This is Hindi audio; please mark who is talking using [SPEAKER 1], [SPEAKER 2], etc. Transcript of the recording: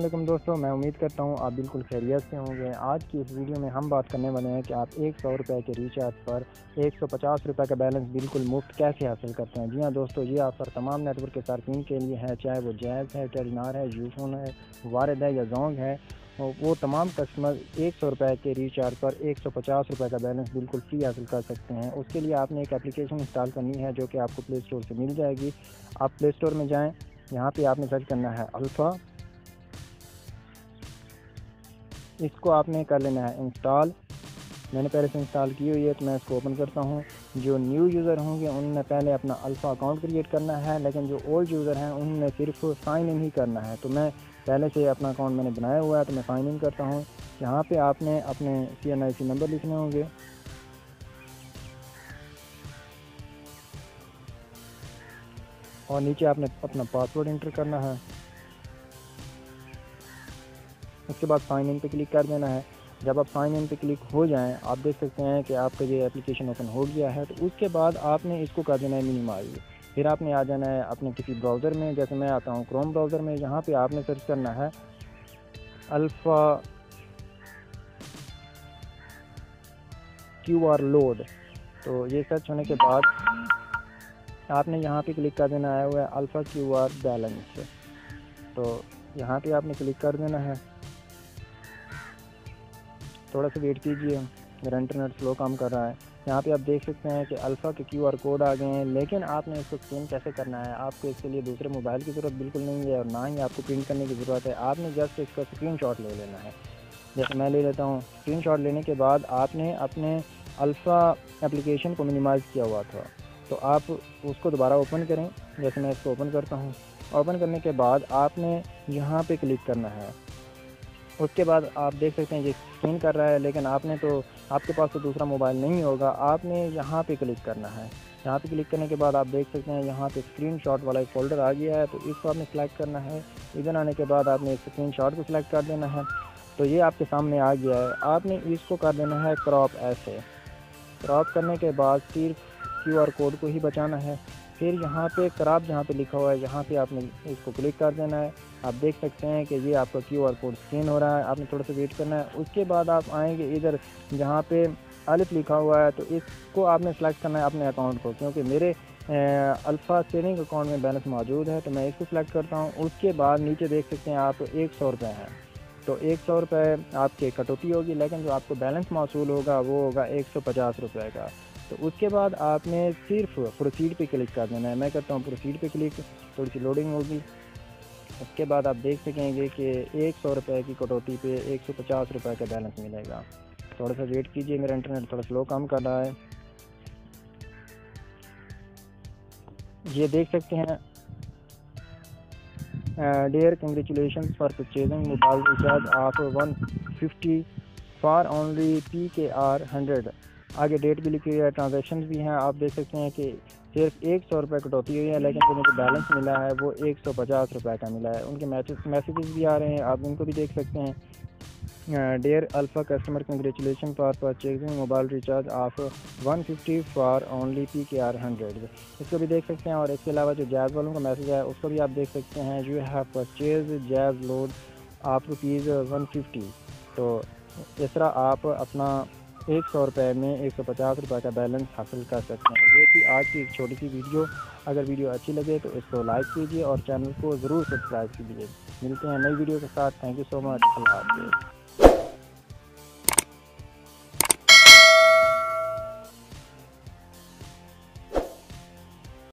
[SPEAKER 1] वालेकुम दोस्तों, मैं उम्मीद करता हूँ आप बिल्कुल खैरियत से होंगे। आज की इस वीडियो में हम बात करने वाले हैं कि आप 100 रुपये के रिचार्ज पर 150 रुपये का बैलेंस बिल्कुल मुफ्त कैसे हासिल करते हैं। जी हाँ दोस्तों, ये ऑफ़र तमाम नेटवर्क के सार्फिन के लिए है, चाहे वो जैज़ है, टेलीनॉर है, यूफोन है, वारिद है या जोंग है। वो तमाम कस्टमर 100 रुपये के रिचार्ज पर 150 रुपये का बैलेंस बिल्कुल फ्री हासिल कर सकते हैं। उसके लिए आपने एक एप्लीकेशन इंस्टॉल करनी है जो कि आपको प्ले स्टोर से मिल जाएगी। आप प्ले स्टोर में जाएँ, यहाँ पे आपने सर्च करना है अल्फ़ा। इसको आपने कर लेना है इंस्टॉल। मैंने पहले से इंस्टॉल की हुई है तो मैं इसको ओपन करता हूँ। जो न्यू यूज़र होंगे उनने पहले अपना अल्फ़ा अकाउंट क्रिएट करना है, लेकिन जो ओल्ड यूज़र हैं उनने सिर्फ साइन इन ही करना है। तो मैं पहले से अपना अकाउंट मैंने बनाया हुआ है तो मैं साइन इन करता हूँ। यहाँ पे आपने अपने CNIC नंबर लिखने होंगे और नीचे आपने अपना पासवर्ड इंटर करना है। उसके बाद साइन इन पे क्लिक कर देना है। जब आप साइन इन पे क्लिक हो जाएं, आप देख सकते हैं कि आपका ये एप्लीकेशन ओपन हो गया है। तो उसके बाद आपने इसको कर देना है मिनिमाइज। फिर आपने आ जाना है अपने किसी ब्राउज़र में, जैसे मैं आता हूँ क्रोम ब्राउज़र में। यहाँ पे आपने सर्च करना है अल्फ़ा QR लोड। तो ये सर्च होने के बाद आपने यहाँ पे क्लिक कर देना है हुआ है अल्फ़ा QR बैलेंस। तो यहाँ पे आपने क्लिक कर देना है। थोड़ा सा वेट कीजिए, मेरा इंटरनेट स्लो काम कर रहा है। यहाँ पे आप देख सकते हैं कि अल्फ़ा के QR कोड आ गए हैं, लेकिन आपने इसको स्कैन कैसे करना है। आपको इसके लिए दूसरे मोबाइल की ज़रूरत बिल्कुल नहीं है और ना ही आपको प्रिंट करने की ज़रूरत है। आपने जस्ट इसका स्क्रीनशॉट ले लेना है। जैसे मैं ले लेता हूँ। स्क्रीनशॉट लेने के बाद आपने अपने अल्फ़ा एप्लीकेशन को मिनिमाइज़ किया हुआ था, तो आप उसको दोबारा ओपन करें। जैसे मैं इसको ओपन करता हूँ। ओपन करने के बाद आपने यहाँ पे क्लिक करना है। उसके बाद आप देख सकते हैं ये स्कैन कर रहा है, लेकिन आपके पास तो दूसरा मोबाइल नहीं होगा। आपने यहाँ पे क्लिक करना है। यहाँ पे क्लिक करने के बाद आप देख सकते हैं यहाँ पे स्क्रीनशॉट वाला एक फ़ोल्डर आ गया है, तो इसको आपने सेलेक्ट करना है। इधर आने के बाद आपने इस स्क्रीनशॉट को सिलेक्ट कर देना है। तो ये आपके सामने आ गया है। आपने इसको कर देना है क्रॉप। ऐसे क्रॉप करने के बाद सिर्फ QR कोड को ही बचाना है। फिर यहाँ पे क्रॉप जहाँ पे लिखा हुआ है, यहाँ पे आपने इसको क्लिक कर देना है। आप देख सकते हैं कि ये आपका QR कोड स्कैन हो रहा है। आपने थोड़ा सा वेट करना है। उसके बाद आप आएंगे इधर जहाँ पे अलिफ लिखा हुआ है, तो इसको आपने सेलेक्ट करना है अपने अकाउंट को, क्योंकि मेरे अल्फ़ा सेविंग अकाउंट में बैलेंस मौजूद है, तो मैं इसको सेलेक्ट करता हूँ। उसके बाद नीचे देख सकते हैं आप 100 रुपये हैं, तो 100 रुपये आपके कटौती होगी, लेकिन जो आपको बैलेंस मौसूल होगा वो होगा 150 रुपये का। तो उसके बाद आपने सिर्फ प्रोसीड पे क्लिक कर देना है। मैं करता हूँ प्रोसीड पे क्लिक, थोड़ी सी लोडिंग होगी। उसके बाद आप देख सकेंगे कि 100 रुपये की कटौती पे 150 रुपये का बैलेंस मिलेगा। थोड़ा सा वेट कीजिए, मेरा इंटरनेट थोड़ा स्लो काम कर रहा है। ये देख सकते हैं dear congratulation for purchasing mobile recharge of 150 for only PKR 100। आगे डेट भी लिखी हुई है, ट्रांजैक्शन भी हैं। आप देख सकते हैं कि सिर्फ 100 रुपये कटौती हुई है, लेकिन जो मुझे बैलेंस मिला है वो 150 रुपये का मिला है। उनके मैसेजेस भी आ रहे हैं, आप उनको भी देख सकते हैं। Dear Alfa customer congratulation for purchasing mobile recharge of 150 for only PKR 100। इसको भी देख सकते हैं। और इसके अलावा जो जैज़ वालों का मैसेज है उसको भी आप देख सकते हैं। You have purchase jazz load of ₹150। तो इस तरह आप अपना 100 रुपये में 150 रुपये का बैलेंस हासिल कर सकते हैं। ये थी आज की एक छोटी सी वीडियो। अगर वीडियो अच्छी लगे तो इसको लाइक कीजिए और चैनल को ज़रूर सब्सक्राइब कीजिए। मिलते हैं नई वीडियो के साथ। Thank you so much. अल्लाह हाफ़िज़।